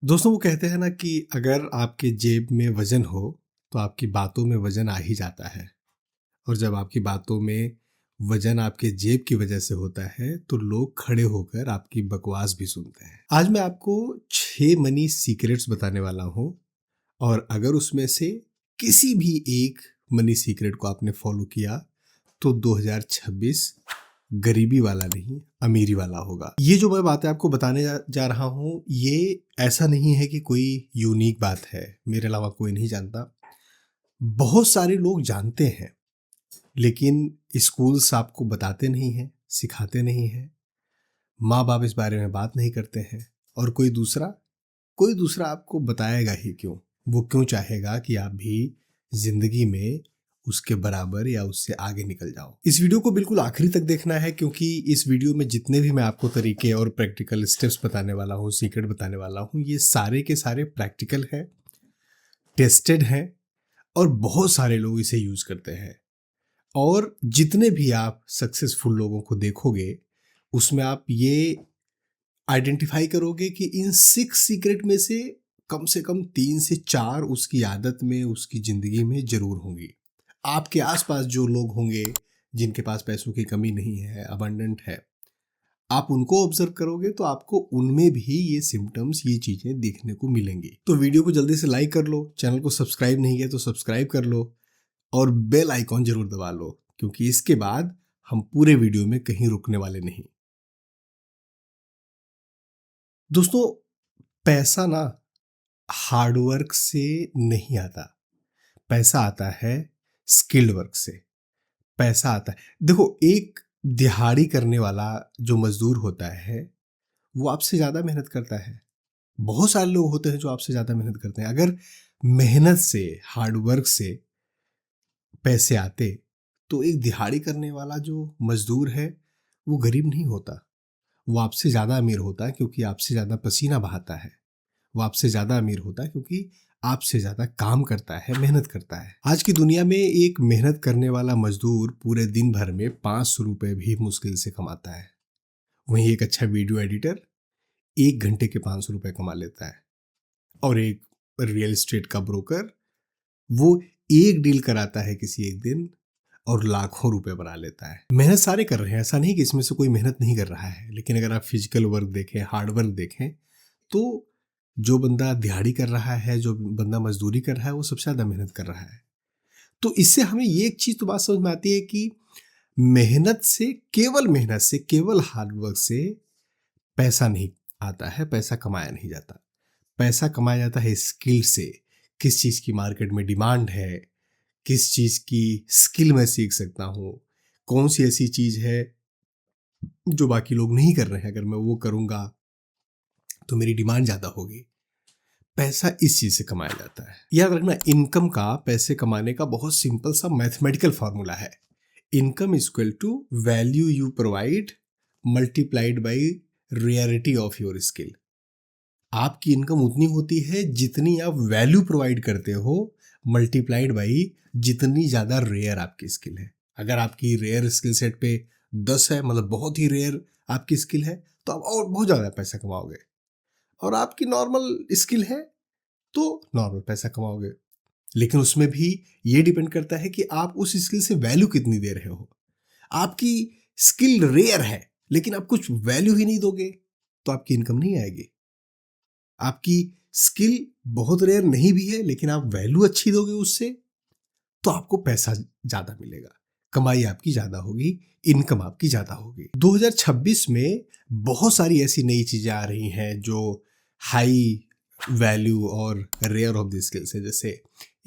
दोस्तों वो कहते हैं ना कि अगर आपके जेब में वजन हो तो आपकी बातों में वजन आ ही जाता है। और जब आपकी बातों में वजन आपके जेब की वजह से होता है तो लोग खड़े होकर आपकी बकवास भी सुनते हैं। आज मैं आपको 6 मनी सीक्रेट्स बताने वाला हूँ। और अगर उसमें से किसी भी एक मनी सीक्रेट को आपने फॉलो किया तो 2026 गरीबी वाला नहीं, अमीरी वाला होगा। ये जो मैं बातें आपको बताने जा रहा हूँ, ये ऐसा नहीं है कि कोई यूनिक बात है, मेरे अलावा कोई नहीं जानता। बहुत सारे लोग जानते हैं, लेकिन स्कूल्स आपको बताते नहीं हैं, सिखाते नहीं हैं। माँ बाप इस बारे में बात नहीं करते हैं। और कोई दूसरा आपको बताएगा ही क्यों? वो क्यों चाहेगा कि आप भी जिंदगी में उसके बराबर या उससे आगे निकल जाओ? इस वीडियो को बिल्कुल आखिरी तक देखना है, क्योंकि इस वीडियो में जितने भी मैं आपको तरीके और प्रैक्टिकल स्टेप्स बताने वाला हूँ, सीक्रेट बताने वाला हूँ, ये सारे के सारे प्रैक्टिकल हैं, टेस्टेड हैं, और बहुत सारे लोग इसे यूज करते हैं। और जितने भी आप सक्सेसफुल लोगों को देखोगे, उसमें आप ये आइडेंटिफाई करोगे कि इन 6 सीक्रेट में से कम 3 से 4 उसकी आदत में, उसकी जिंदगी में जरूर होंगी। आपके आसपास जो लोग होंगे जिनके पास पैसों की कमी नहीं है, अबंडेंट है, आप उनको ऑब्जर्व करोगे तो आपको उनमें भी ये सिम्टम्स, ये चीजें देखने को मिलेंगी। तो वीडियो को जल्दी से लाइक कर लो, चैनल को सब्सक्राइब नहीं किया तो सब्सक्राइब कर लो, और बेल आइकॉन जरूर दबा लो, क्योंकि इसके बाद हम पूरे वीडियो में कहीं रुकने वाले नहीं। दोस्तों, पैसा ना हार्डवर्क से नहीं आता। पैसा आता है स्किल्ड वर्क से। पैसा आता है, देखो, एक दिहाड़ी करने वाला जो मजदूर होता है वो आपसे ज्यादा मेहनत करता है। बहुत सारे लोग होते हैं जो आपसे ज्यादा मेहनत करते हैं। अगर मेहनत से, हार्डवर्क से पैसे आते तो एक दिहाड़ी करने वाला जो मजदूर है वो गरीब नहीं होता, वो आपसे ज्यादा अमीर होता है, क्योंकि आपसे ज्यादा पसीना बहाता है। वो आपसे ज्यादा अमीर होता है क्योंकि आपसे ज्यादा काम करता है, मेहनत करता है। आज की दुनिया में एक मेहनत करने वाला मजदूर पूरे दिन भर में 500 रुपए भी मुश्किल से कमाता है। वहीं एक अच्छा वीडियो एडिटर 1 घंटे के 500 रुपए कमा लेता है। और एक रियल एस्टेट का ब्रोकर, वो एक डील कराता है किसी एक दिन और लाखों रुपए बना लेता है। मेहनत सारे कर रहे हैं, ऐसा नहीं कि इसमें से कोई मेहनत नहीं कर रहा है, लेकिन अगर आप फिजिकल वर्क देखें, हार्ड वर्क देखें, तो जो बंदा दिहाड़ी कर रहा है, जो बंदा मजदूरी कर रहा है, वो सबसे ज्यादा मेहनत कर रहा है। तो इससे हमें ये एक चीज तो बात समझ में आती है कि मेहनत से, केवल हार्डवर्क से पैसा नहीं आता है, पैसा कमाया नहीं जाता। पैसा कमाया जाता है स्किल से। किस चीज की मार्केट में डिमांड है, किस चीज की स्किल मैं सीख सकता हूँ, कौन सी ऐसी चीज है जो बाकी लोग नहीं कर रहे हैं, अगर मैं वो करूंगा तो मेरी डिमांड ज्यादा होगी। पैसा इस चीज से कमाया जाता है। याद रखना, इनकम का, पैसे कमाने का बहुत सिंपल सा मैथमेटिकल फॉर्मूला है। Income is equal to value you provide multiplied by rarity of your skill. आपकी इनकम उतनी होती है जितनी आप वैल्यू प्रोवाइड करते हो, मल्टीप्लाइड बाई जितनी ज्यादा रेयर आपकी स्किल है। अगर आपकी रेयर स्किल सेट पे 10 है, मतलब बहुत ही रेयर आपकी स्किल है, तो आप और बहुत ज्यादा पैसा कमाओगे। और आपकी नॉर्मल स्किल है तो नॉर्मल पैसा कमाओगे। लेकिन उसमें भी ये डिपेंड करता है कि आप उस स्किल से वैल्यू कितनी दे रहे हो। आपकी स्किल रेयर है लेकिन आप कुछ वैल्यू ही नहीं दोगे तो आपकी इनकम नहीं आएगी। आपकी स्किल बहुत रेयर नहीं भी है लेकिन आप वैल्यू अच्छी दोगे उससे, तो आपको पैसा ज्यादा मिलेगा, कमाई आपकी ज्यादा होगी, इनकम आपकी ज्यादा होगी। 2026 में बहुत सारी ऐसी नई चीजें आ रही हैं जो हाई वैल्यू और रेयर ऑफ द स्किल्स है, जैसे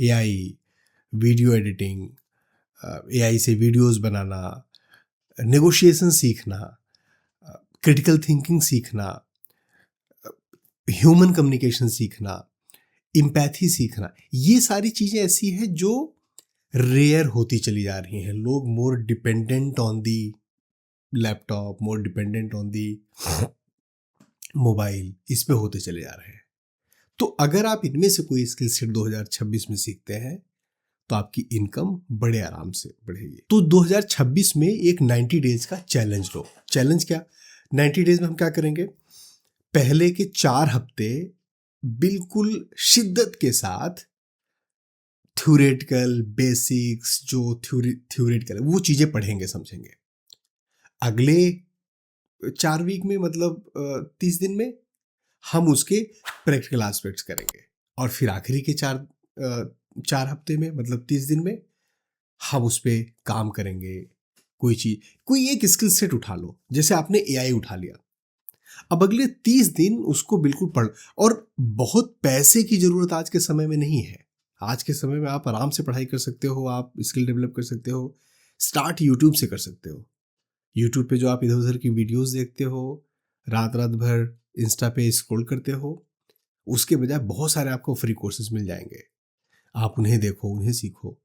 एआई, वीडियो एडिटिंग, एआई से वीडियोस बनाना, नेगोशिएशन सीखना, क्रिटिकल थिंकिंग सीखना, ह्यूमन कम्युनिकेशन सीखना, इम्पैथी सीखना। ये सारी चीजें ऐसी है जो रेयर होती चली जा रही हैं। लोग मोर dependent on the laptop, more dependent on the mobile, इस पे होते चले जा रहे हैं। तो अगर आप इनमें से कोई स्किल सेट 2026 में सीखते हैं तो आपकी इनकम बड़े आराम से बढ़ेगी। तो 2026 में एक 90 डेज का चैलेंज लो। चैलेंज क्या? 90 डेज में हम क्या करेंगे? पहले के 4 हफ्ते बिल्कुल शिद्दत के साथ थ्योरेटिकल बेसिक्स जो थ्योरेटिकल है वो चीज़ें पढ़ेंगे समझेंगे। अगले 4 वीक में मतलब 30 दिन में हम उसके प्रैक्टिकल एस्पेक्ट्स करेंगे और फिर आखिरी के 4 हफ्ते में मतलब 30 दिन में हम उस पर काम करेंगे। कोई चीज कोई एक स्किल सेट उठा लो, जैसे आपने एआई उठा लिया, अब अगले 30 दिन उसको बिल्कुल पढ़। और बहुत पैसे की जरूरत आज के समय में नहीं है। आज के समय में आप आराम से पढ़ाई कर सकते हो, आप स्किल डेवलप कर सकते हो। स्टार्ट यूट्यूब से कर सकते हो। यूट्यूब पे जो आप इधर उधर की वीडियोस देखते हो, रात रात भर इंस्टा पे स्क्रॉल करते हो, उसके बजाय बहुत सारे आपको फ्री कोर्सेज मिल जाएंगे। आप उन्हें देखो, उन्हें सीखो।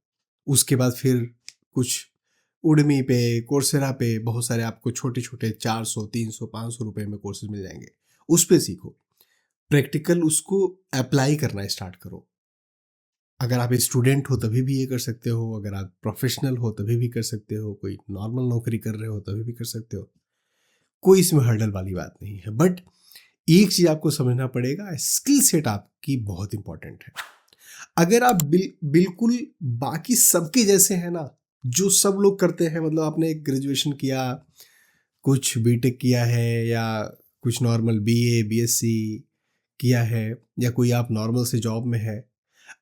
उसके बाद फिर कुछ उडमी पे, कोर्सेरा पे बहुत सारे आपको छोटे छोटे 400 300 500 रुपए में कोर्सेज मिल जाएंगे। उस पे सीखो, प्रैक्टिकल उसको अप्लाई करना स्टार्ट करो। अगर आप स्टूडेंट हो तभी भी ये कर सकते हो, अगर आप प्रोफेशनल हो तभी भी कर सकते हो, कोई नॉर्मल नौकरी कर रहे हो तभी भी कर सकते हो। कोई इसमें हर्डल वाली बात नहीं है। बट एक चीज आपको समझना पड़ेगा, स्किल सेट आपकी बहुत इंपॉर्टेंट है। अगर आप बिल्कुल बाकी सबके जैसे हैं ना, जो सब लोग करते हैं, मतलब आपने एक ग्रेजुएशन किया, कुछ बीटेक किया है, या कुछ नॉर्मल बीए बीएससी किया है, या कोई आप नॉर्मल से जॉब में है,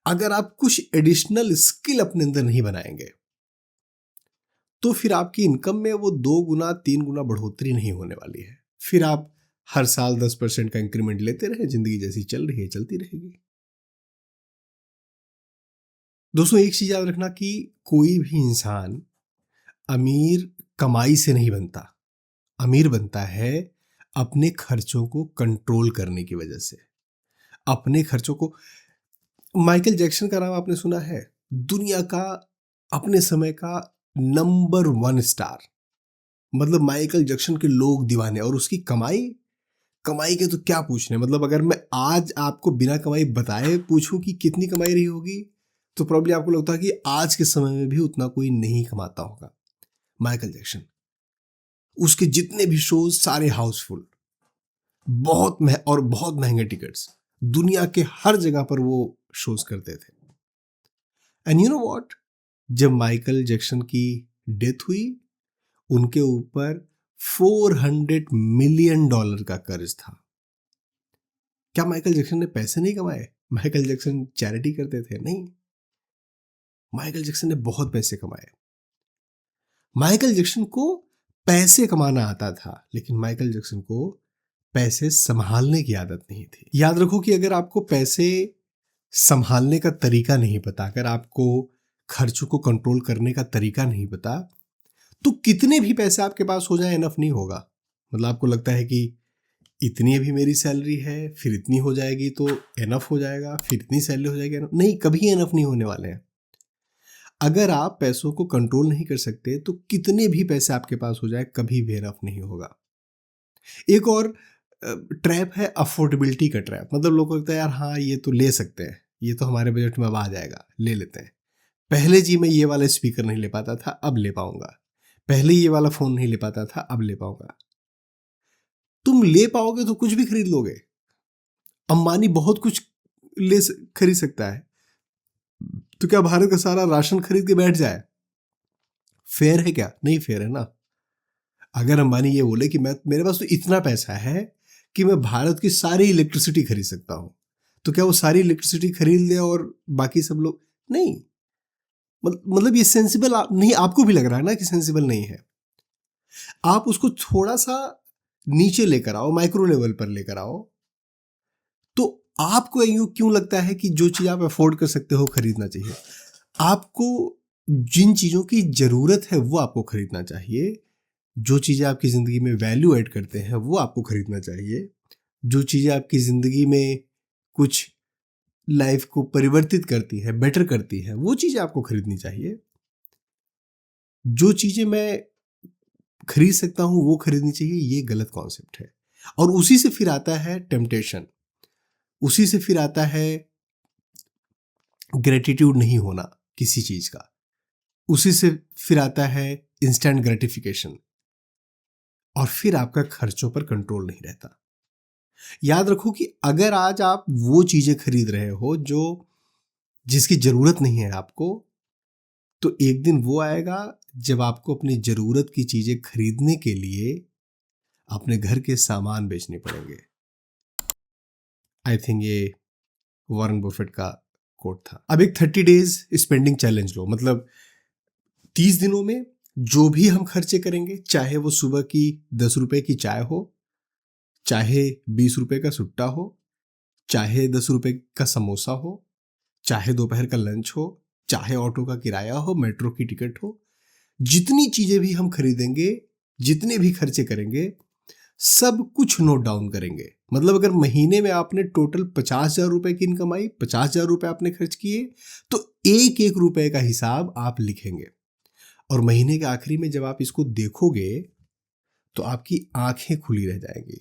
अगर आप कुछ एडिशनल स्किल अपने अंदर नहीं बनाएंगे तो फिर आपकी इनकम में वो 2 गुना 3 गुना बढ़ोतरी नहीं होने वाली है। फिर आप हर साल 10% का इंक्रीमेंट लेते रहे, जिंदगी जैसी चल रही है चलती रहेगी। दोस्तों एक चीज याद रखना कि कोई भी इंसान अमीर कमाई से नहीं बनता। अमीर बनता है अपने खर्चों को कंट्रोल करने की वजह से। अपने खर्चों को, माइकल जैक्सन का नाम आपने सुना है, दुनिया का अपने समय का नंबर 1 स्टार। मतलब माइकल जैक्सन के लोग दीवाने, और उसकी कमाई, कमाई के तो क्या पूछने। मतलब अगर मैं आज आपको बिना कमाई बताए पूछूं कि कितनी कमाई रही होगी, तो प्रॉब्लली आपको लगता है कि आज के समय में भी उतना कोई नहीं कमाता होगा। माइकल जैक्सन, उसके जितने भी शोज सारे हाउसफुल, और बहुत महंगे टिकट्स, दुनिया के हर जगह पर वो शोज करते थे। एंड यू नो व्हाट, जब माइकल जैक्सन की डेथ हुई, उनके ऊपर $400 मिलियन का कर्ज था। क्या माइकल जैक्सन ने पैसे नहीं कमाए? माइकल जैक्सन चैरिटी करते थे? नहीं, माइकल जैक्सन ने बहुत पैसे कमाए। माइकल जैक्सन को पैसे कमाना आता था, लेकिन माइकल जैक्सन को पैसे संभालने की आदत नहीं थी। याद रखो कि अगर आपको पैसे संभालने का तरीका नहीं पता, अगर आपको खर्चों को कंट्रोल करने का तरीका नहीं पता, तो कितने भी पैसे आपके पास हो जाए इनफ नहीं होगा। मतलब आपको लगता है कि इतनी अभी मेरी सैलरी है, फिर इतनी हो जाएगी तो इनफ हो जाएगा, फिर इतनी सैलरी हो जाएगी, नहीं, कभी इनफ नहीं होने वाले हैं। अगर आप पैसों को कंट्रोल नहीं कर सकते तो कितने भी पैसे आपके पास हो जाए कभी भी इनफ नहीं होगा। एक और ट्रैप है अफोर्डेबिलिटी का ट्रैप। मतलब लोगों को लगता है यार हाँ ये तो ले सकते हैं, ये तो हमारे बजट में अब आ जाएगा, ले लेते हैं। पहले जी मैं ये वाला स्पीकर नहीं ले पाता था, अब ले पाऊंगा। पहले ये वाला फोन नहीं ले पाता था, अब ले पाऊंगा। तुम ले पाओगे तो कुछ भी खरीद लोगे। अंबानी बहुत कुछ खरीद सकता है, तो क्या भारत का सारा राशन खरीद के बैठ जाए? फेयर है क्या? नहीं फेयर है ना। अगर अंबानी ये बोले कि मैं, मेरे पास तो इतना पैसा है कि मैं भारत की सारी इलेक्ट्रिसिटी खरीद सकता हूं, तो क्या वो सारी इलेक्ट्रिसिटी खरीद ले और बाकी सब लोग नहीं? मतलब ये सेंसिबल नहीं। आपको भी लग रहा है ना कि सेंसिबल नहीं है। आप उसको थोड़ा सा नीचे लेकर आओ, माइक्रो लेवल पर लेकर आओ, तो आपको यूं क्यों लगता है कि जो चीज आप अफोर्ड कर सकते हो खरीदना चाहिए? आपको जिन चीजों की जरूरत है वो आपको खरीदना चाहिए। जो चीजें आपकी जिंदगी में वैल्यू ऐड करते हैं वो आपको खरीदना चाहिए। जो चीजें आपकी जिंदगी में कुछ लाइफ को परिवर्तित करती है, बेटर करती है, वो चीजें आपको खरीदनी चाहिए। जो चीजें मैं खरीद सकता हूं वो खरीदनी चाहिए, ये गलत कॉन्सेप्ट है। और उसी से फिर आता है टेम्पटेशन, उसी से फिर आता है ग्रेटिट्यूड नहीं होना किसी चीज का, उसी से फिर आता है इंस्टेंट ग्रेटिफिकेशन, और फिर आपका खर्चों पर कंट्रोल नहीं रहता। याद रखो कि अगर आज आप वो चीजें खरीद रहे हो जो जिसकी जरूरत नहीं है आपको, तो एक दिन वो आएगा जब आपको अपनी जरूरत की चीजें खरीदने के लिए अपने घर के सामान बेचने पड़ेंगे। आई थिंक ये वॉरेन बफेट का कोट था। अब एक 30 डेज स्पेंडिंग चैलेंज लो, मतलब 30 दिनों में जो भी हम खर्चे करेंगे, चाहे वो सुबह की 10 रुपए की चाय हो, चाहे 20 रुपए का सुट्टा हो, चाहे 10 रुपए का समोसा हो, चाहे दोपहर का लंच हो, चाहे ऑटो का किराया हो, मेट्रो की टिकट हो, जितनी चीजें भी हम खरीदेंगे, जितने भी खर्चे करेंगे, सब कुछ नोट डाउन करेंगे। मतलब अगर महीने में आपने टोटल 50,000 रुपए की इनकम आई, 50,000 रुपए आपने खर्च किए, तो एक एक रुपए का हिसाब आप लिखेंगे। और महीने के आखिरी में जब आप इसको देखोगे तो आपकी आंखें खुली रह जाएंगी।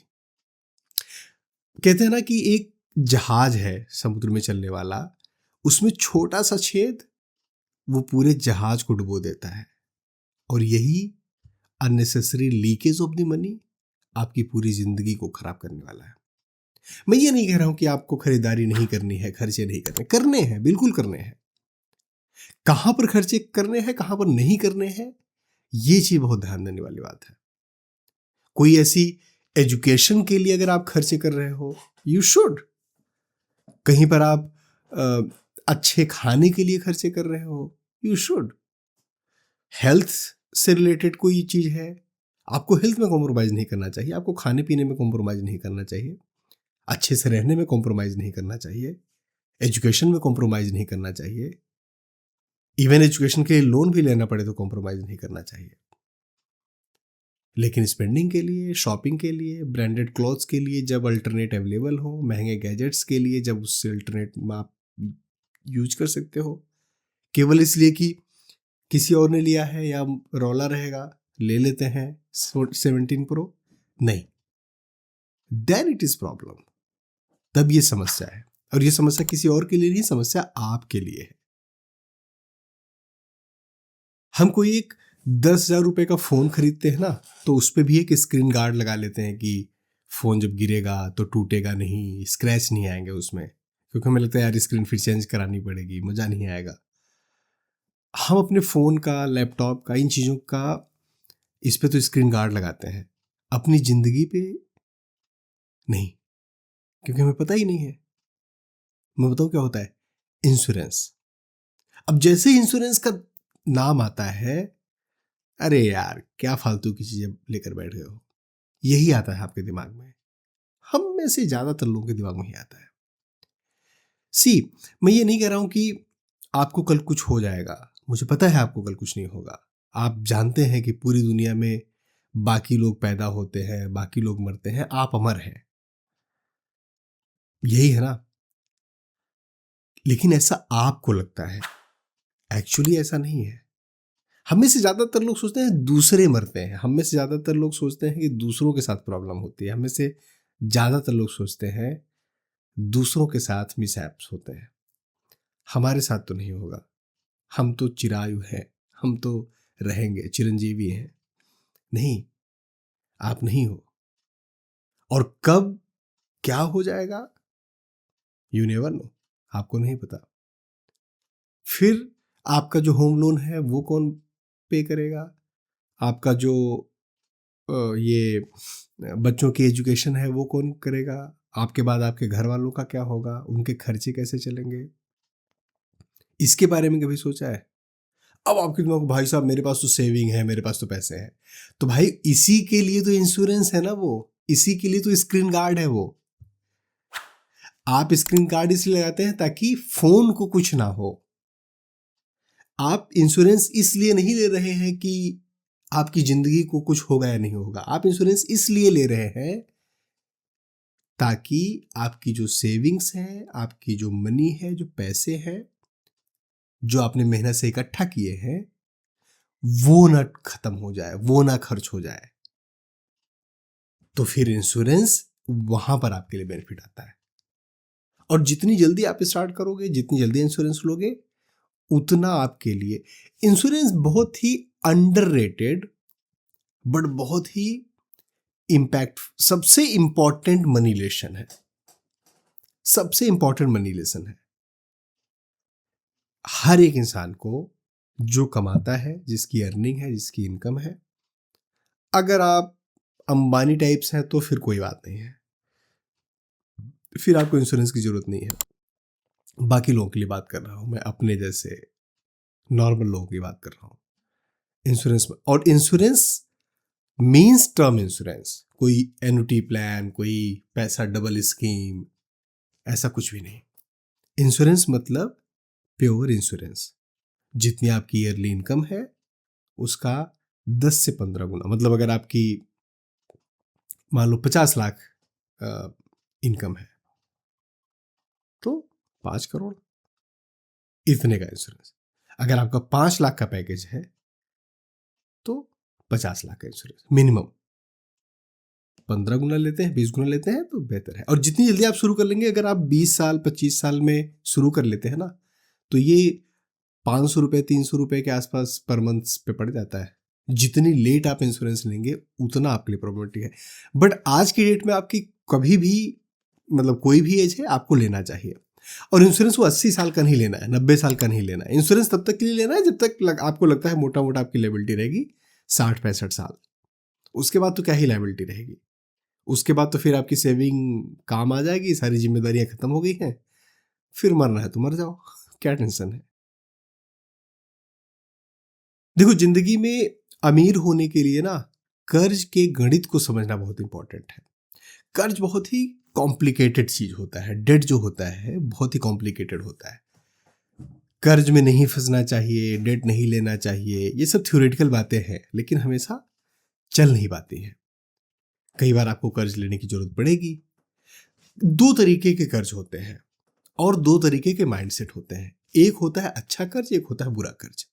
कहते हैं ना कि एक जहाज है समुद्र में चलने वाला, उसमें छोटा सा छेद वो पूरे जहाज को डुबो देता है। और यही unnecessary leakage of the money आपकी पूरी जिंदगी को खराब करने वाला है। मैं ये नहीं कह रहा हूं कि आपको खरीदारी नहीं करनी है, खर्चे नहीं करने हैं, बिल्कुल करने हैं। कहां पर खर्चे करने हैं, कहां पर नहीं करने हैं, ये चीज बहुत ध्यान देने वाली बात है। कोई ऐसी एजुकेशन के लिए अगर आप खर्चे कर रहे हो, यू शुड। कहीं पर आप अच्छे खाने के लिए खर्चे कर रहे हो, यू शुड। हेल्थ से रिलेटेड कोई चीज है, आपको हेल्थ में कॉम्प्रोमाइज नहीं करना चाहिए, आपको खाने पीने में कॉम्प्रोमाइज नहीं करना चाहिए, अच्छे से रहने में कॉम्प्रोमाइज नहीं करना चाहिए, एजुकेशन में कॉम्प्रोमाइज नहीं करना चाहिए, इवन एजुकेशन के लिए लोन भी लेना पड़े तो कॉम्प्रोमाइज नहीं करना चाहिए। लेकिन स्पेंडिंग के लिए, शॉपिंग के लिए, ब्रांडेड क्लॉथ्स के लिए जब अल्टरनेट अवेलेबल हो, महंगे गैजेट्स के लिए जब उससे अल्टरनेट में आप यूज कर सकते हो, केवल इसलिए कि किसी और ने लिया है या रौला रहेगा ले लेते हैं 17 प्रो, नहीं, देन इट इज प्रॉब्लम। तब ये समस्या है। और ये समस्या किसी और के लिए नहीं, समस्या आपके लिए है। हम कोई एक 10,000 रुपए का फोन खरीदते हैं ना, तो उस पर भी एक स्क्रीन गार्ड लगा लेते हैं कि फोन जब गिरेगा तो टूटेगा नहीं, स्क्रैच नहीं आएंगे उसमें, क्योंकि हमें लगता है यार स्क्रीन फिर चेंज करानी पड़ेगी, मजा नहीं आएगा। हम अपने फोन का, लैपटॉप का, इन चीजों का इस पे तो स्क्रीन गार्ड लगाते हैं, अपनी जिंदगी पे नहीं, क्योंकि हमें पता ही नहीं है। मैं बताऊं क्या होता है, इंश्योरेंस। अब जैसे इंश्योरेंस का नाम आता है, अरे यार क्या फालतू की चीजें लेकर बैठ गए हो, यही आता है आपके दिमाग में। हम में से ज्यादातर लोगों के दिमाग में ही आता है। सी, मैं ये नहीं कह रहा हूं कि आपको कल कुछ हो जाएगा, मुझे पता है आपको कल कुछ नहीं होगा। आप जानते हैं कि पूरी दुनिया में बाकी लोग पैदा होते हैं, बाकी लोग मरते हैं, आप अमर हैं, यही है ना। लेकिन ऐसा आपको लगता है, एक्चुअली ऐसा नहीं है। हम में से ज्यादातर लोग सोचते हैं दूसरे मरते हैं, हम में से ज्यादातर लोग सोचते हैं कि दूसरों के साथ प्रॉब्लम होती है, हम में से ज्यादातर लोग सोचते हैं दूसरों के साथ मिसहैप्स होते हैं। हमारे साथ तो नहीं होगा, हम तो चिरायु हैं, हम तो रहेंगे, चिरंजीवी हैं। नहीं, आप नहीं हो। और कब क्या हो जाएगा, यू नेवर नो, आपको नहीं पता। फिर आपका जो होम लोन है वो कौन पे करेगा, आपका जो ये बच्चों की एजुकेशन है वो कौन करेगा, आपके बाद आपके घर वालों का क्या होगा, उनके खर्चे कैसे चलेंगे, इसके बारे में कभी सोचा है? अब आपके दिमाग में, भाई साहब मेरे पास तो सेविंग है, मेरे पास तो पैसे हैं, तो भाई इसी के लिए तो इंश्योरेंस है ना, वो इसी के लिए तो स्क्रीन गार्ड है। वो आप स्क्रीन गार्ड इसलिए लगाते हैं ताकि फोन को कुछ ना हो। आप इंश्योरेंस इसलिए नहीं ले रहे हैं कि आपकी जिंदगी को कुछ होगा या नहीं होगा, आप इंश्योरेंस इसलिए ले रहे हैं ताकि आपकी जो सेविंग्स है, आपकी जो मनी है, जो पैसे हैं जो आपने मेहनत से इकट्ठा किए हैं, वो ना खत्म हो जाए, वो ना खर्च हो जाए। तो फिर इंश्योरेंस वहां पर आपके लिए बेनिफिट आता है। और जितनी जल्दी आप स्टार्ट करोगे, जितनी जल्दी इंश्योरेंस लोगे, उतना आपके लिए इंश्योरेंस बहुत ही अंडररेटेड बट बहुत ही इम्पैक्ट, सबसे इंपॉर्टेंट मनी लेसन है, सबसे इंपॉर्टेंट मनी लेसन है। हर एक इंसान को जो कमाता है, जिसकी अर्निंग है, जिसकी इनकम है, अगर आप अंबानी टाइप्स हैं तो फिर कोई बात नहीं है, फिर आपको इंश्योरेंस की जरूरत नहीं है। बाकी लोगों के लिए बात कर रहा हूं मैं, अपने जैसे नॉर्मल लोगों की बात कर रहा हूं। इंश्योरेंस, और इंश्योरेंस मींस टर्म इंश्योरेंस, कोई एन्युटी प्लान, कोई पैसा डबल स्कीम, ऐसा कुछ भी नहीं। इंश्योरेंस मतलब प्योर इंश्योरेंस, जितनी आपकी ईयरली इनकम है उसका 10 से 15 गुना। मतलब अगर आपकी मान लो 50 लाख इनकम है तो 5 करोड़, इतने का इंश्योरेंस। अगर आपका 5 लाख का पैकेज है तो 50 लाख का इंश्योरेंस मिनिमम। 15 गुना लेते हैं, 20 गुना लेते हैं तो बेहतर है। और जितनी जल्दी आप शुरू कर लेंगे, अगर आप 20 साल 25 साल में शुरू कर लेते हैं ना, तो ये 500 रुपये 300 रुपये के आसपास पर मंथ पे पड़ जाता है। जितनी लेट आप इंश्योरेंस लेंगे उतना आपके लिए प्रॉब्लमेटिक है। बट आज की डेट में आपकी कभी भी, मतलब कोई भी एज है, आपको लेना चाहिए। और इंश्योरेंस वो 80 साल का नहीं लेना है, 90 साल का नहीं लेना है। इंश्योरेंस तब तक के लिए लेना है जब तक आपको लगता है मोटा मोटा आपकी लायबिलिटी रहेगी 60-65 साल। उसके बाद तो क्या ही लायबिलिटी रहेगी। उसके बाद तो फिर आपकी सेविंग काम आ जाएगी, सारी जिम्मेदारियां खत्म हो गई हैं, फिर मरना है तो मर जाओ, क्या टेंशन है। देखो, जिंदगी में अमीर होने के लिए ना कर्ज के गणित को समझना बहुत इंपॉर्टेंट है। कर्ज बहुत ही कॉम्प्लिकेटेड चीज होता है, डेट जो होता है बहुत ही कॉम्प्लिकेटेड होता है। कर्ज में नहीं फंसना चाहिए, डेट नहीं लेना चाहिए, ये सब थ्योरेटिकल बातें हैं, लेकिन हमेशा चल नहीं पाती हैं। कई बार आपको कर्ज लेने की जरूरत पड़ेगी। दो तरीके के कर्ज होते हैं और दो तरीके के माइंडसेट होते हैं। एक होता है अच्छा कर्ज, एक होता है बुरा कर्ज।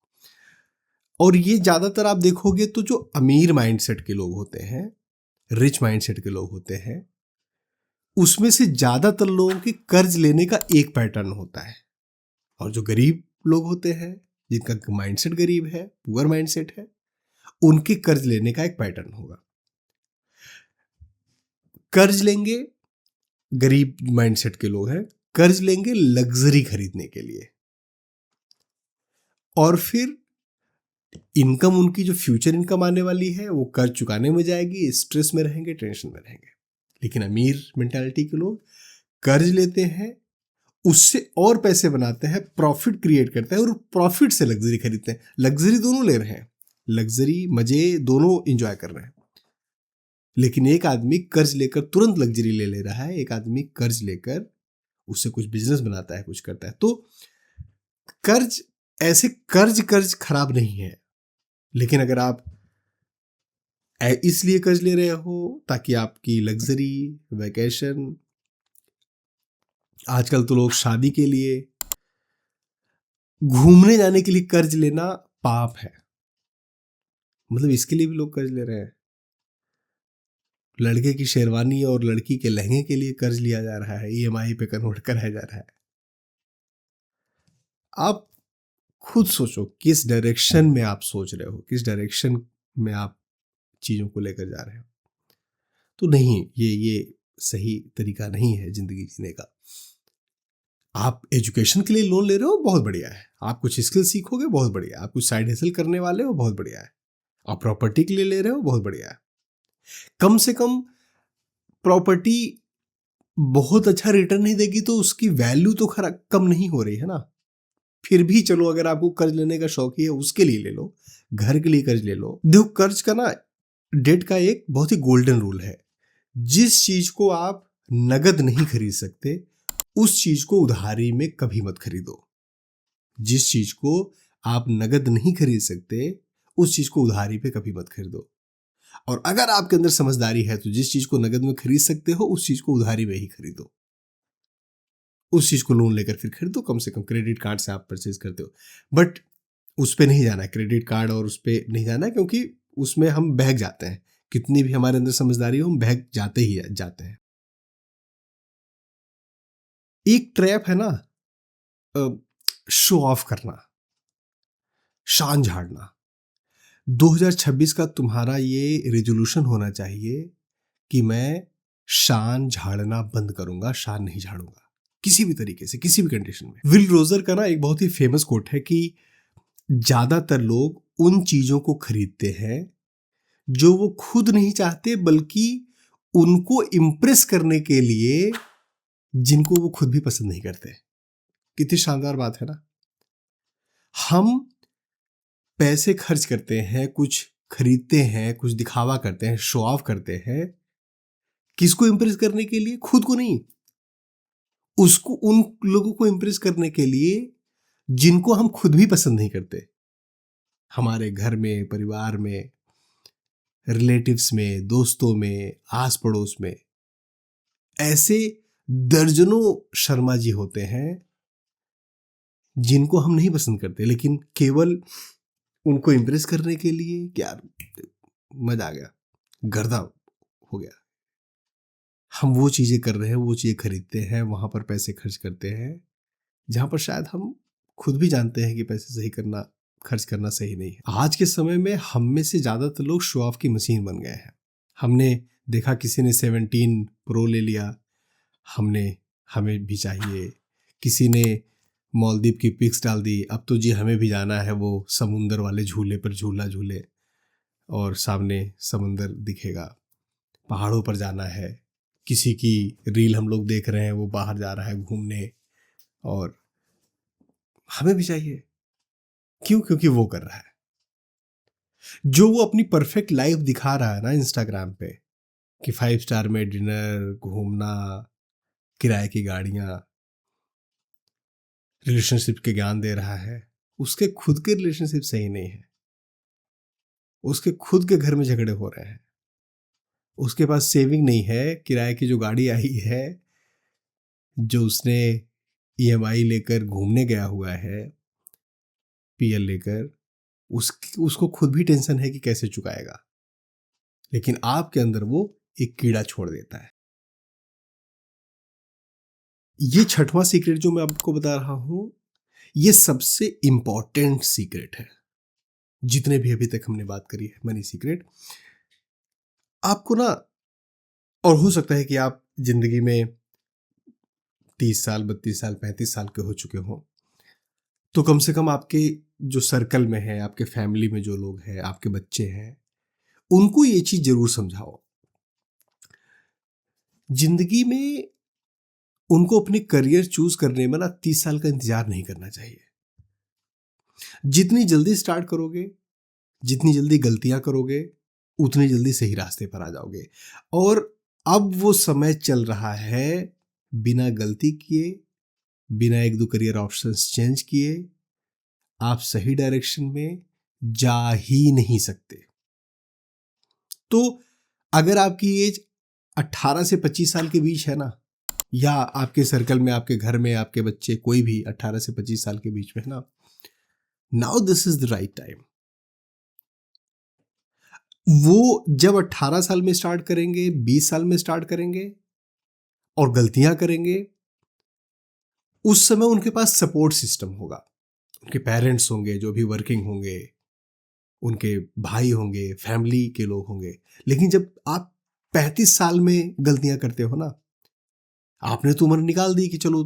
और ये ज्यादातर आप देखोगे तो जो अमीर माइंडसेट के लोग होते हैं, रिच माइंडसेट के लोग होते हैं, उसमें से ज्यादातर लोगों के कर्ज लेने का एक पैटर्न होता है। और जो गरीब लोग होते हैं, जिनका माइंडसेट गरीब है, पुअर माइंडसेट है, उनके कर्ज लेने का एक पैटर्न होगा। कर्ज लेंगे, गरीब माइंडसेट के लोग हैं, कर्ज लेंगे लग्जरी खरीदने के लिए, और फिर इनकम उनकी जो फ्यूचर इनकम आने वाली है वो कर्ज चुकाने में जाएगी, स्ट्रेस में रहेंगे, टेंशन में रहेंगे। लेकिन अमीर मेंटालिटी के लोग कर्ज लेते हैं, उससे और पैसे बनाते हैं, प्रॉफिट क्रिएट करते हैं और प्रॉफिट से लग्जरी खरीदते हैं। लग्जरी दोनों ले रहे हैं, लग्जरी मजे दोनों एंजॉय कर रहे हैं। लेकिन एक आदमी कर्ज लेकर तुरंत लग्जरी ले रहा है, एक आदमी कर्ज लेकर उससे कुछ बिजनेस बनाता है, कुछ करता है। तो कर्ज, ऐसे कर्ज कर्ज खराब नहीं है, लेकिन अगर आप इसलिए कर्ज ले रहे हो ताकि आपकी लग्जरी, वैकेशन, आजकल तो लोग शादी के लिए, घूमने जाने के लिए कर्ज लेना पाप है। मतलब इसके लिए भी लोग कर्ज ले रहे हैं। लड़के की शेरवानी और लड़की के लहंगे के लिए कर्ज लिया जा रहा है, ईएमआई पे कन्वर्ट कराया जा रहा है। आप खुद सोचो किस डायरेक्शन में आप सोच रहे हो, किस डायरेक्शन में आप चीजों को लेकर जा रहे हो। तो नहीं, ये सही तरीका नहीं है जिंदगी जीने का। आप एजुकेशन के लिए लोन ले रहे हो, बहुत बढ़िया है। आप कुछ स्किल सीखोगे, बहुत बढ़िया है। आप कुछ साइड हसल करने वाले हो, बहुत बढ़िया है। आप प्रॉपर्टी के लिए ले रहे हो, बहुत बढ़िया है। कम से कम प्रॉपर्टी बहुत अच्छा रिटर्न नहीं देगी तो उसकी वैल्यू तो खरा कम नहीं हो रही है ना। फिर भी चलो, अगर आपको कर्ज लेने का शौक ही है, उसके लिए ले लो, घर के लिए कर्ज ले लो। देखो, कर्ज का ना डेट का एक बहुत ही गोल्डन रूल है। जिस चीज को आप नगद नहीं खरीद सकते, उस चीज को उधारी में कभी मत खरीदो। जिस चीज को आप नगद नहीं खरीद सकते, उस चीज को उधारी पे कभी मत खरीदो। और अगर आपके अंदर समझदारी है तो जिस चीज को नगद में खरीद सकते हो, उस चीज को उधारी में ही खरीदो। उस चीज को लोन लेकर फिर खरीदो। कम से कम क्रेडिट कार्ड से आप परचेज करते हो, बट उस पे नहीं जाना है, क्रेडिट कार्ड और उस पे नहीं जाना है, क्योंकि उसमें हम बहक जाते हैं। कितनी भी हमारे अंदर समझदारी हो, हम बहक जाते ही जाते हैं। एक ट्रैप है ना, शो ऑफ करना, शान झाड़ना। 2026 का तुम्हारा ये रेजोल्यूशन होना चाहिए कि मैं शान झाड़ना बंद करूंगा, शान नहीं झाड़ूंगा किसी भी तरीके से, किसी भी कंडीशन में। विल रोजर का ना एक बहुत ही फेमस कोट है कि ज्यादातर लोग उन चीजों को खरीदते हैं जो वो खुद नहीं चाहते, बल्कि उनको इम्प्रेस करने के लिए जिनको वो खुद भी पसंद नहीं करते। कितनी शानदार बात है ना। हम पैसे खर्च करते हैं, कुछ खरीदते हैं, कुछ दिखावा करते हैं, शो ऑफ करते हैं, किसको इम्प्रेस करने के लिए? खुद को नहीं, उसको, उन लोगों को इम्प्रेस करने के लिए जिनको हम खुद भी पसंद नहीं करते। हमारे घर में, परिवार में, रिलेटिव्स में, दोस्तों में, आस पड़ोस में ऐसे दर्जनों शर्मा जी होते हैं जिनको हम नहीं पसंद करते, लेकिन केवल उनको इम्प्रेस करने के लिए क्या मजा आ गया, गर्दा हो गया, हम वो चीजें कर रहे हैं, वो चीजें खरीदते हैं, वहां पर पैसे खर्च करते हैं जहां पर शायद हम खुद भी जानते हैं कि पैसे सही करना, खर्च करना सही नहीं है। आज के समय में हम में से ज्यादातर लोग शो ऑफ की मशीन बन गए हैं। हमने देखा किसी ने 17 प्रो ले लिया, हमने, हमें भी चाहिए। किसी ने मालदीव की पिक्स डाल दी, अब तो जी हमें भी जाना है वो समुंदर वाले झूले पर झूला झूले और सामने समुंदर दिखेगा, पहाड़ों पर जाना है। किसी की रील हम लोग देख रहे हैं, वो बाहर जा रहा है घूमने, और हमें भी चाहिए। क्यों? क्योंकि वो कर रहा है, जो वो अपनी परफेक्ट लाइफ दिखा रहा है ना इंस्टाग्राम पे, कि 5 स्टार में डिनर, घूमना, किराए की गाड़ियां, रिलेशनशिप के ज्ञान दे रहा है। उसके खुद के रिलेशनशिप सही नहीं है, उसके खुद के घर में झगड़े हो रहे हैं, उसके पास सेविंग नहीं है। किराए की जो गाड़ी आई है, जो उसने ईएमआई लेकर घूमने गया हुआ है, पीएल लेकर, उसको खुद भी टेंशन है कि कैसे चुकाएगा, लेकिन आपके अंदर वो एक कीड़ा छोड़ देता है। ये छठवां सीक्रेट जो मैं आपको बता रहा हूं, ये सबसे इंपॉर्टेंट सीक्रेट है जितने भी अभी तक हमने बात करी है मनी सीक्रेट। आपको ना, और हो सकता है कि आप जिंदगी में 30 साल, 32 साल, 35 साल के हो चुके हो, तो कम से कम आपके जो सर्कल में है, आपके फैमिली में जो लोग हैं, आपके बच्चे हैं, उनको ये चीज जरूर समझाओ। जिंदगी में उनको अपनी करियर चूज करने में ना 30 साल का इंतजार नहीं करना चाहिए। जितनी जल्दी स्टार्ट करोगे, जितनी जल्दी गलतियां करोगे, उतनी जल्दी सही रास्ते पर आ जाओगे। और अब वो समय चल रहा है, बिना गलती किए, बिना एक दो करियर ऑप्शंस चेंज किए आप सही डायरेक्शन में जा ही नहीं सकते। तो अगर आपकी एज 18 से 25 साल के बीच है ना, या आपके सर्कल में, आपके घर में, आपके बच्चे कोई भी 18 से 25 साल के बीच में है ना, now this is the right time. वो जब 18 साल में स्टार्ट करेंगे, 20 साल में स्टार्ट करेंगे और गलतियां करेंगे, उस समय उनके पास सपोर्ट सिस्टम होगा। उनके पेरेंट्स होंगे जो भी वर्किंग होंगे, उनके भाई होंगे, फैमिली के लोग होंगे। लेकिन जब आप 35 साल में गलतियां करते हो ना, आपने तो उम्र निकाल दी कि चलो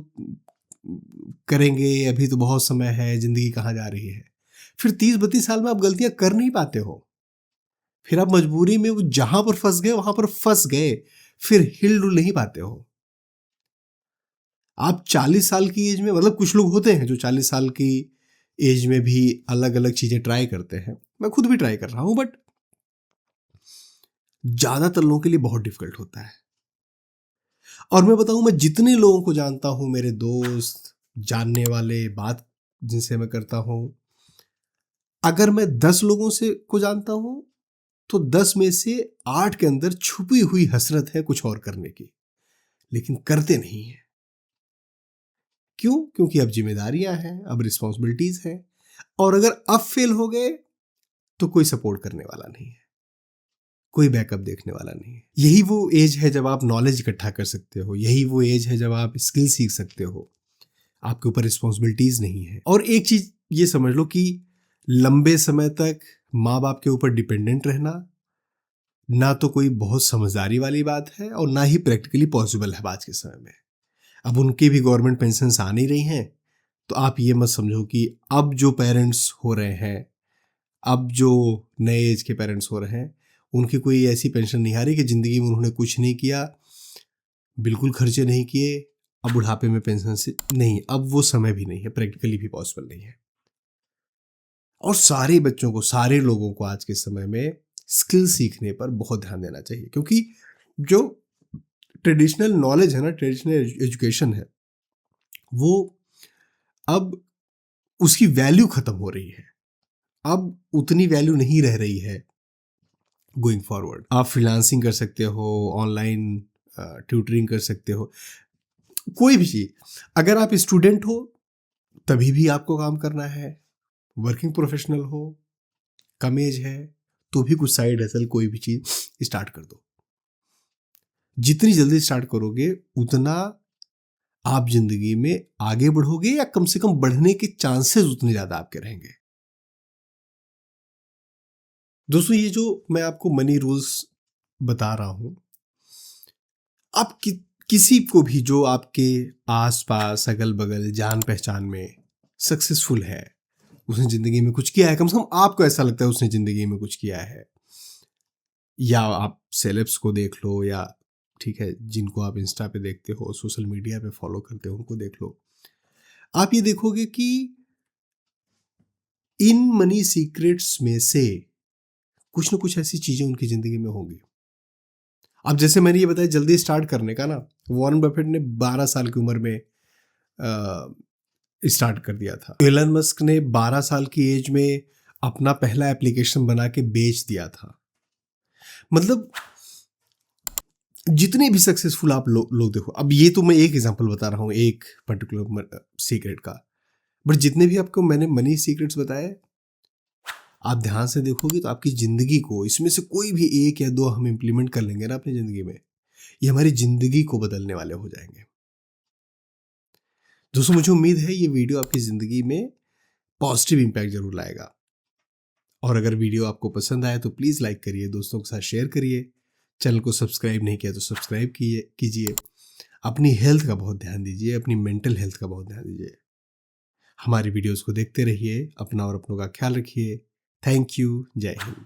करेंगे, अभी तो बहुत समय है, जिंदगी कहाँ जा रही है। फिर 30-32 साल में आप गलतियां कर नहीं पाते हो, फिर आप मजबूरी में वो जहां पर फंस गए वहां पर फंस गए, फिर हिल डुल नहीं पाते हो। आप 40 साल की एज में, मतलब कुछ लोग होते हैं जो 40 साल की एज में भी अलग अलग चीजें ट्राई करते हैं, मैं खुद भी ट्राई कर रहा हूं, बट ज्यादातर लोगों के लिए बहुत डिफिकल्ट होता है। और मैं बताऊं, मैं जितने लोगों को जानता हूं, मेरे दोस्त, जानने वाले, बात जिनसे मैं करता हूं, अगर मैं 10 लोगों से को जानता हूं, तो 10 में से 8 के अंदर छुपी हुई हसरत है कुछ और करने की, लेकिन करते नहीं है। क्यों? क्योंकि अब जिम्मेदारियां हैं, अब रिस्पॉन्सिबिलिटीज हैं, और अगर अब फेल हो गए तो कोई सपोर्ट करने वाला नहीं है, कोई बैकअप देखने वाला नहीं है। यही वो एज है जब आप नॉलेज इकट्ठा कर सकते हो, यही वो एज है जब आप स्किल सीख सकते हो, आपके ऊपर रिस्पॉन्सिबिलिटीज नहीं है। और एक चीज ये समझ लो कि लंबे समय तक माँ बाप के ऊपर डिपेंडेंट रहना ना तो कोई बहुत समझदारी वाली बात है और ना ही प्रैक्टिकली पॉसिबल है आज के समय में। अब उनकी भी गवर्नमेंट पेंशन्स आ नहीं रही हैं, तो आप ये मत समझो कि अब जो पेरेंट्स हो रहे हैं, अब जो नए एज के पेरेंट्स हो रहे हैं, उनकी कोई ऐसी पेंशन नहीं आ रही कि ज़िंदगी में उन्होंने कुछ नहीं किया, बिल्कुल खर्चे नहीं किए, अब बुढ़ापे में पेंशन से नहीं, अब वो समय भी नहीं है, प्रैक्टिकली भी पॉसिबल नहीं है। और सारे बच्चों को, सारे लोगों को आज के समय में स्किल सीखने पर बहुत ध्यान देना चाहिए, क्योंकि जो ट्रेडिशनल नॉलेज है ना, ट्रेडिशनल एजुकेशन है, वो अब उसकी वैल्यू खत्म हो रही है। अब उतनी वैल्यू नहीं रह रही है गोइंग फॉरवर्ड। आप फ्रीलांसिंग कर सकते हो, ऑनलाइन ट्यूटरिंग कर सकते हो, कोई भी चीज़। अगर आप स्टूडेंट हो तभी भी आपको काम करना है, वर्किंग प्रोफेशनल हो, कम एज है, तो भी कुछ साइड हसल कोई भी चीज़ स्टार्ट कर दो। जितनी जल्दी स्टार्ट करोगे उतना आप जिंदगी में आगे बढ़ोगे, या कम से कम बढ़ने के चांसेस उतने ज़्यादा आपके रहेंगे। दोस्तों, ये जो मैं आपको मनी रूल्स बता रहा हूं, आप किसी को भी जो आपके आसपास अगल बगल जान पहचान में सक्सेसफुल है, उसने जिंदगी में कुछ किया है, कम से कम आपको ऐसा लगता है उसने जिंदगी में कुछ किया है, या आप सेलेब्स को देख लो, या ठीक है जिनको आप इंस्टा पे देखते हो, सोशल मीडिया पे फॉलो करते हो, उनको देख लो, आप ये देखोगे कि इन मनी सीक्रेट्स में से कुछ ना कुछ ऐसी चीजें उनकी जिंदगी में होंगी। अब जैसे मैंने ये बताया जल्दी स्टार्ट करने का ना, वॉरेन बफेट ने 12 साल की उम्र में स्टार्ट कर दिया था। एलन मस्क ने 12 साल की एज में अपना पहला एप्लीकेशन बना के बेच दिया था। मतलब जितने भी सक्सेसफुल आप लोग देखो, अब ये तो मैं एक एग्जांपल बता रहा हूँ एक पर्टिकुलर सीक्रेट का, बट जितने भी आपको मैंने मनी सीक्रेट्स बताए, आप ध्यान से देखोगे तो आपकी ज़िंदगी को, इसमें से कोई भी एक या दो हम इम्प्लीमेंट कर लेंगे ना अपनी ज़िंदगी में, ये हमारी ज़िंदगी को बदलने वाले हो जाएंगे। दोस्तों, मुझे उम्मीद है ये वीडियो आपकी ज़िंदगी में पॉजिटिव इम्पैक्ट जरूर लाएगा। और अगर वीडियो आपको पसंद आए तो प्लीज़ लाइक करिए, दोस्तों के साथ शेयर करिए, चैनल को सब्सक्राइब नहीं किया तो सब्सक्राइब कीजिए। अपनी हेल्थ का बहुत ध्यान दीजिए, अपनी मेंटल हेल्थ का बहुत ध्यान दीजिए। हमारी वीडियोस को देखते रहिए, अपना और अपनों का ख्याल रखिए। Thank you. जय हिंद।